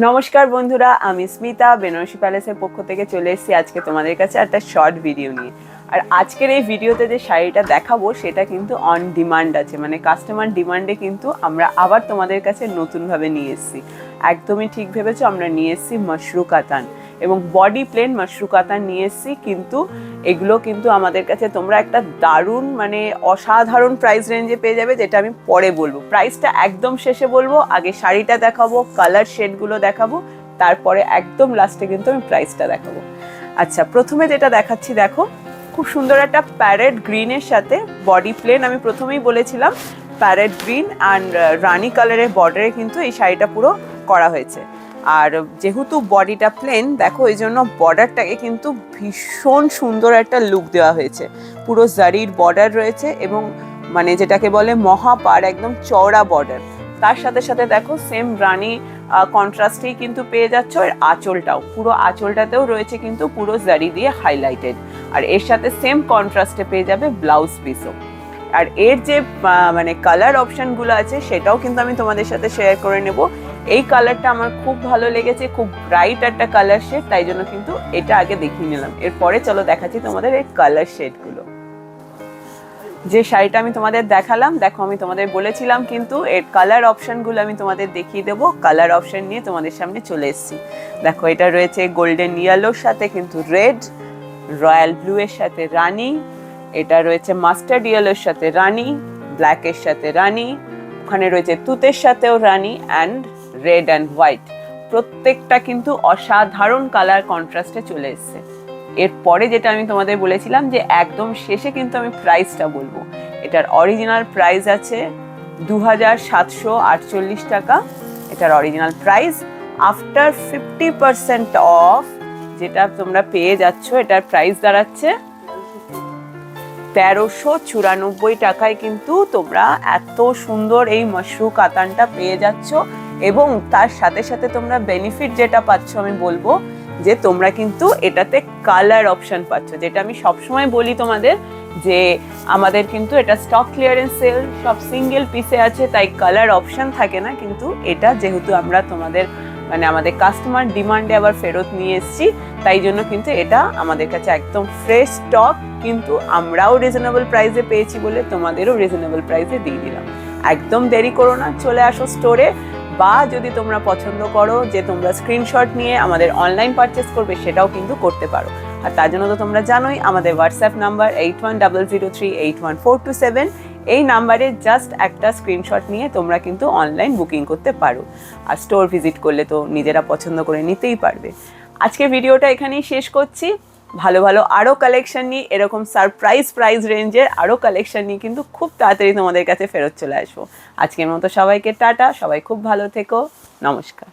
নমস্কার বন্ধুরা, আমি স্মিতা বেনারসি প্যালেসের পক্ষ থেকে চলে এসেছি আজকে তোমাদের কাছে একটা শর্ট ভিডিও নিয়ে। আর আজকের এই ভিডিওতে যে শাড়িটা দেখাবো সেটা কিন্তু অন ডিমান্ড আছে, মানে কাস্টমার ডিমান্ডে কিন্তু আমরা আবার তোমাদের কাছে নতুনভাবে নিয়ে এসেছি। একদমই ঠিক ভেবেছো, আমরা নিয়ে এসেছি মাশরু কাতান এবং বডি প্লেন মাশরু কাতান নিয়ে এসেছি। কিন্তু এগুলো কিন্তু আমাদের কাছে তোমরা একটা দারুণ মানে অসাধারণ প্রাইস রেঞ্জে পেয়ে যাবে, যেটা আমি পরে বলবো। প্রাইসটা একদম শেষে বলবো, আগে শাড়িটা দেখাবো, কালার শেডগুলো দেখাবো, তারপরে একদম লাস্টে কিন্তু আমি প্রাইসটা দেখাবো। আচ্ছা, প্রথমে যেটা দেখাচ্ছি দেখো, খুব সুন্দর একটা প্যারেট গ্রিনের সাথে বডি প্লেন। আমি প্রথমেই বলেছিলাম প্যারেট গ্রিন অ্যান্ড রানি কালারের বর্ডারে কিন্তু এই শাড়িটা পুরো করা হয়েছে। আর যেহেতু বডিটা প্লেন দেখো, এই জন্য বর্ডারটাকে কিন্তু ভীষণ সুন্দর একটা লুক দেওয়া হয়েছে। পুরো জারির বর্ডার রয়েছে এবং মানে যেটাকে বলে মহাপার, একদম চওড়া বর্ডার। তার সাথে সাথে দেখো সেম রানি কন্ট্রাস্টেই কিন্তু পেয়ে যাচ্ছ। এর আঁচলটাও, পুরো আঁচলটাতেও রয়েছে কিন্তু পুরো জারি দিয়ে হাইলাইটেড। আর এর সাথে সেম কন্ট্রাস্টে পেয়ে যাবে ব্লাউজ পিসও। আর এর যে মানে কালার অপশানগুলো আছে সেটাও কিন্তু আমি তোমাদের সাথে শেয়ার করে নেব। এই কালারটা আমার খুব ভালো লেগেছে, খুব ব্রাইট একটা কালার শেড, তাই জন্য কিন্তু এটা আগে দেখিয়ে নিলাম। এরপরে চলো দেখাচ্ছি তোমাদের এই কালার শেডগুলো। যে শাড়িটা আমি তোমাদের দেখালাম, দেখো আমি তোমাদের বলেছিলাম কিন্তু এর কালার অপশানগুলো আমি তোমাদের দেখিয়ে দেবো। কালার অপশান নিয়ে তোমাদের সামনে চলে এসেছি। দেখো এটা রয়েছে গোল্ডেন ইয়েলোর সাথে কিন্তু রেড, রয়্যাল ব্লু এর সাথে রানি, এটা রয়েছে মাস্টার্ড ইয়েলোর সাথে রানি, ব্ল্যাকের সাথে রানি, ওখানে রয়েছে তুতের সাথেও রানি অ্যান্ড রেড অ্যান্ড হোয়াইট। প্রত্যেকটা কিন্তু অসাধারণ কালার কন্ট্রাস্টে চলে এসছে। এরপরে যেটা আমি তোমাদের বলেছিলাম যে একদম শেষে কিন্তু আমি প্রাইসটা বলবো। এটার অরিজিনাল প্রাইস আছে 2748 টাকা। এটার অরিজিনাল প্রাইস আফটার 50% অফ যেটা তোমরা পেয়ে যাচ্ছ, এটার প্রাইস দাঁড়াচ্ছে 1394 টাকায়। কিন্তু তোমরা এত সুন্দর এই মাশরু কাতানটা পেয়ে যাচ্ছ এবং তার সাথে সাথে তোমরা বেনিফিট যেটা পাচ্ছ আমি বলবো যে তোমরা কিন্তু এটাতে কালার অপশন পাচ্ছ, যেটা আমি সবসময় বলি তোমাদের যে আমাদের কিন্তু এটা স্টক ক্লিয়ারেন্স সেল, সব সিঙ্গেল পিসে আছে, তাই কালার অপশন থাকে না। কিন্তু এটা যেহেতু আমরা তোমাদের মানে আমাদের কাস্টমার ডিমান্ডে আবার ফেরত নিয়ে এসেছি, তাই জন্য কিন্তু এটা আমাদের কাছে একদম ফ্রেশ স্টক, কিন্তু আমরাও রিজনেবল প্রাইসে পেয়েছি বলে তোমাদেরও রিজনেবল প্রাইসে দিয়ে দিলাম। একদম দেরি করো না, চলে আসো স্টোরে। বা যদি তোমরা পছন্দ করো যে তোমরা স্ক্রিনশট নিয়ে আমাদের অনলাইন পারচেস করবে, সেটাও কিন্তু করতে পারো। আর তার জন্য তো তোমরা জানোই আমাদের হোয়াটসঅ্যাপ নাম্বার 8100381427। এই নাম্বারে জাস্ট একটা স্ক্রিনশট নিয়ে তোমরা কিন্তু অনলাইন বুকিং করতে পারো। আর স্টোর ভিজিট করলে তো নিজেরা পছন্দ করে নিতেই পারবে। আজকে ভিডিওটা এখানেই শেষ করছি। ভালো ভালো আরও কালেকশন নিয়ে, এরকম সারপ্রাইজ প্রাইস রেঞ্জের আরও কালেকশন নিয়ে কিন্তু খুব তাড়াতাড়ি তোমাদের কাছে ফেরত চলে আসবো। আজকের মতো সবাইকে টাটা, সবাই খুব ভালো থেকো, নমস্কার।